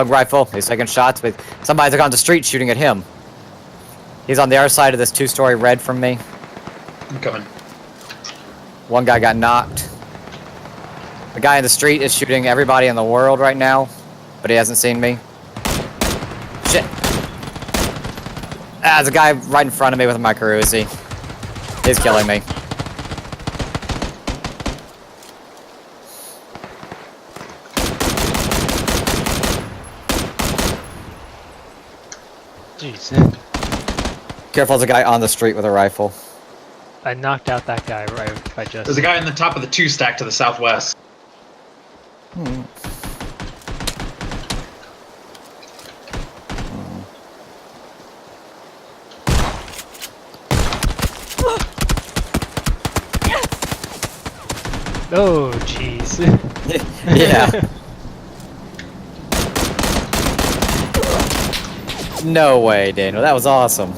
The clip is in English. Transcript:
rifle. He's taking shots, but somebody's on the street shooting at him. He's on the other side of this two-story red from me. I'm coming. One guy got knocked. The guy in the street is shooting everybody in the world right now, but he hasn't seen me. Shit. Ah, there's a guy right in front of me with a micro Uzi. He's killing me. Jeez. Careful, there's a guy on the street with a rifle. I knocked out that guy right by just... There's a guy in the top of the 2 stack to the southwest. Oh, jeez. Yeah. No way, Daniel. That was awesome.